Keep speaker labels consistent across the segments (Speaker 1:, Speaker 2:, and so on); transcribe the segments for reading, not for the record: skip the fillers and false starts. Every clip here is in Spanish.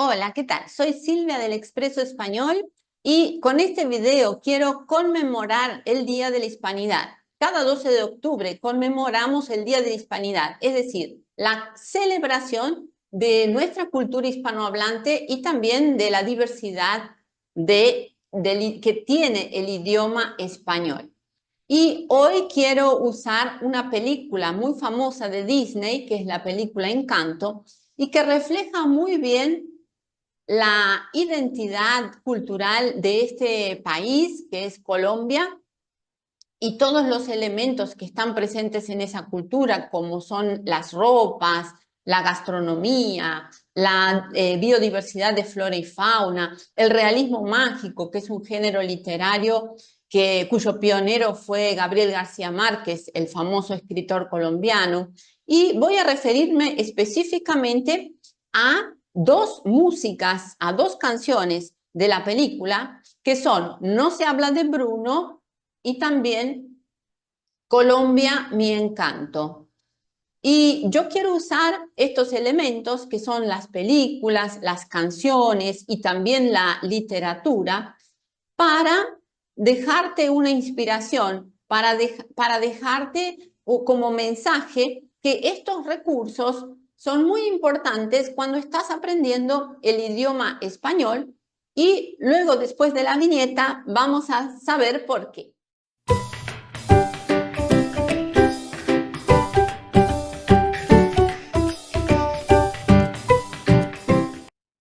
Speaker 1: Hola, ¿qué tal? Soy Silvia del Expreso Español y con este video quiero conmemorar el Día de la Hispanidad. Cada 12 de octubre conmemoramos el Día de la Hispanidad, es decir, la celebración de nuestra cultura hispanohablante y también de la diversidad que tiene el idioma español. Y hoy quiero usar una película muy famosa de Disney, que es la película Encanto, y que refleja muy bien la identidad cultural de este país, que es Colombia, y todos los elementos que están presentes en esa cultura, como son las ropas, la gastronomía, la biodiversidad de flora y fauna, el realismo mágico, que es un género literario cuyo pionero fue Gabriel García Márquez, el famoso escritor colombiano. Y voy a referirme específicamente a dos músicas, a dos canciones de la película, que son No se habla de Bruno y también Colombia, mi encanto. Y yo quiero usar estos elementos que son las películas, las canciones y también la literatura para dejarte una inspiración, para dejarte como mensaje que estos recursos son muy importantes cuando estás aprendiendo el idioma español y luego después de la viñeta vamos a saber por qué.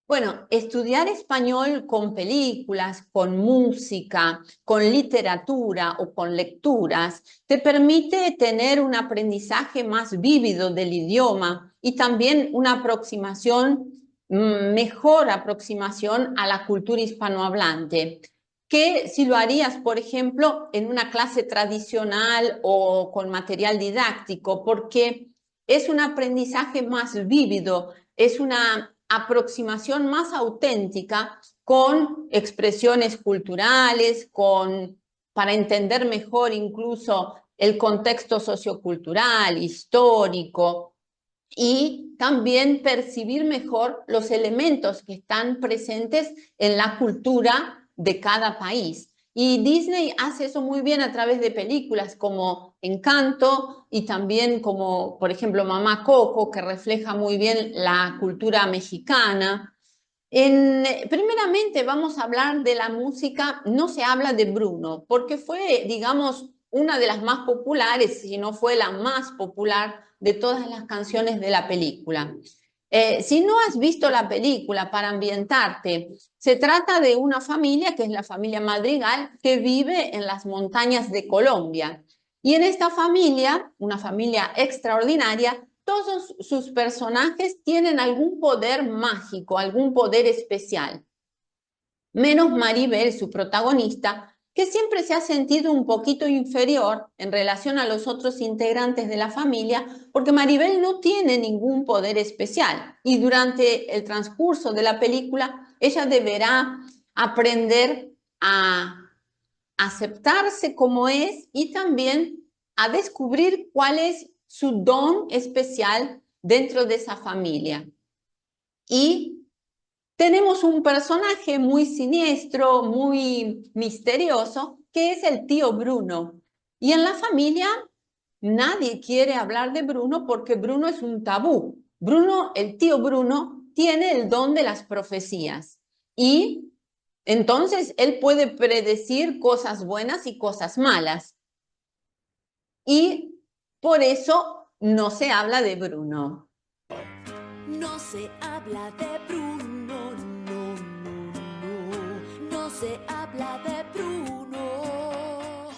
Speaker 1: Bueno, estudiar español con películas, con música, con literatura o con lecturas te permite tener un aprendizaje más vívido del idioma y también una mejor aproximación a la cultura hispanohablante, que si lo harías, por ejemplo, en una clase tradicional o con material didáctico, porque es un aprendizaje más vívido, es una aproximación más auténtica con expresiones culturales, para entender mejor incluso el contexto sociocultural, histórico, y también percibir mejor los elementos que están presentes en la cultura de cada país. Y Disney hace eso muy bien a través de películas como Encanto y también como, por ejemplo, Mamá Coco, que refleja muy bien la cultura mexicana. Primeramente vamos a hablar de la música, no se habla de Bruno, porque fue, digamos, una de las más populares, si no fue la más popular de todas las canciones de la película. Si no has visto la película, para ambientarte, se trata de una familia, que es la familia Madrigal, que vive en las montañas de Colombia. Y en esta familia, una familia extraordinaria, todos sus personajes tienen algún poder mágico, algún poder especial. Menos Maribel, su protagonista, que siempre se ha sentido un poquito inferior en relación a los otros integrantes de la familia, porque Maribel no tiene ningún poder especial y durante el transcurso de la película ella deberá aprender a aceptarse como es y también a descubrir cuál es su don especial dentro de esa familia. Y tenemos un personaje muy siniestro, muy misterioso, que es el tío Bruno. Y en la familia nadie quiere hablar de Bruno porque Bruno es un tabú. Bruno, el tío Bruno, tiene el don de las profecías. Y entonces él puede predecir cosas buenas y cosas malas. Y por eso no se habla de Bruno.
Speaker 2: No se habla de Bruno, no, no, no, no se habla de Bruno.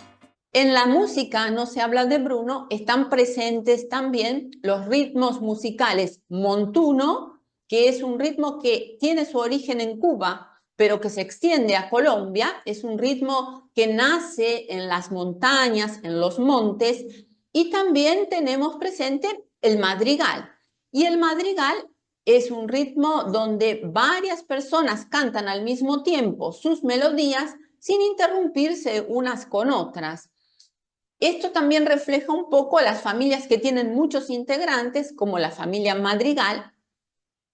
Speaker 1: En la música no se habla de Bruno, están presentes también los ritmos musicales montuno, que es un ritmo que tiene su origen en Cuba, pero que se extiende a Colombia, es un ritmo que nace en las montañas, en los montes, y también tenemos presente el madrigal. Y el madrigal es un ritmo donde varias personas cantan al mismo tiempo sus melodías sin interrumpirse unas con otras. Esto también refleja un poco las familias que tienen muchos integrantes, como la familia Madrigal,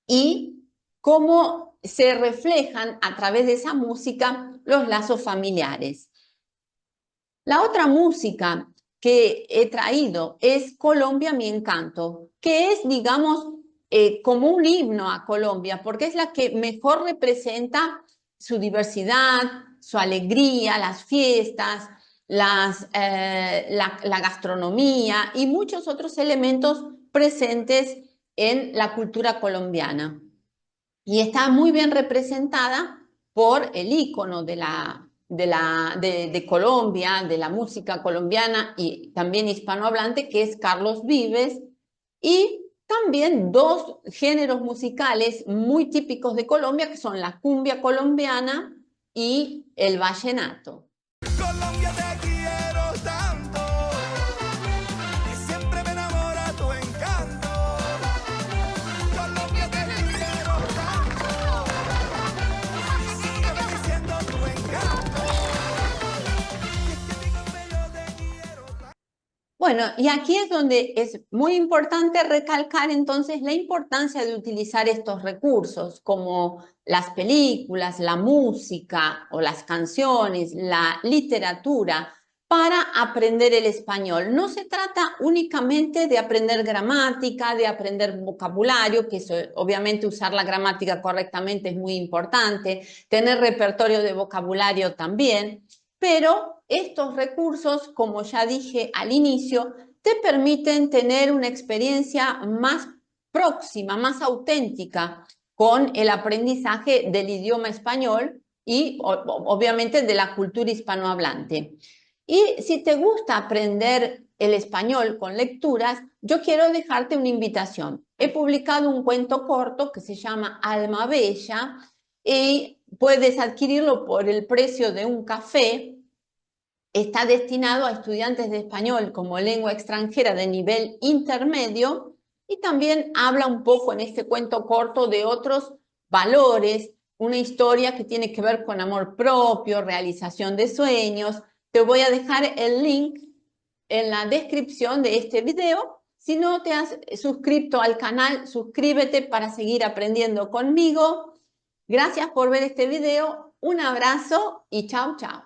Speaker 1: y cómo se reflejan a través de esa música los lazos familiares. La otra música que he traído es Colombia, mi encanto, que es, digamos, como un himno a Colombia, porque es la que mejor representa su diversidad, su alegría, las fiestas, la gastronomía y muchos otros elementos presentes en la cultura colombiana. Y está muy bien representada por el ícono de Colombia, de la música colombiana y también hispanohablante, que es Carlos Vives, y también dos géneros musicales muy típicos de Colombia, que son la cumbia colombiana y el vallenato.
Speaker 3: Colombia, te quiero tanto, que siempre me enamora tu encanto. Colombia, te quiero tanto, y sígueme diciendo tu encanto. Es que digo bello, te quiero tanto.
Speaker 1: Bueno, y aquí es donde es muy importante recalcar entonces la importancia de utilizar estos recursos como las películas, la música o las canciones, la literatura para aprender el español. No se trata únicamente de aprender gramática, de aprender vocabulario, que eso, obviamente usar la gramática correctamente es muy importante, tener repertorio de vocabulario también, pero estos recursos, como ya dije al inicio, te permiten tener una experiencia más próxima, más auténtica con el aprendizaje del idioma español y obviamente de la cultura hispanohablante. Y si te gusta aprender el español con lecturas, yo quiero dejarte una invitación. He publicado un cuento corto que se llama Alma Bella y puedes adquirirlo por el precio de un café. Está destinado a estudiantes de español como lengua extranjera de nivel intermedio y también habla un poco en este cuento corto de otros valores, una historia que tiene que ver con amor propio, realización de sueños. Te voy a dejar el link en la descripción de este video. Si no te has suscrito al canal, suscríbete para seguir aprendiendo conmigo. Gracias por ver este video. Un abrazo y chao, chao.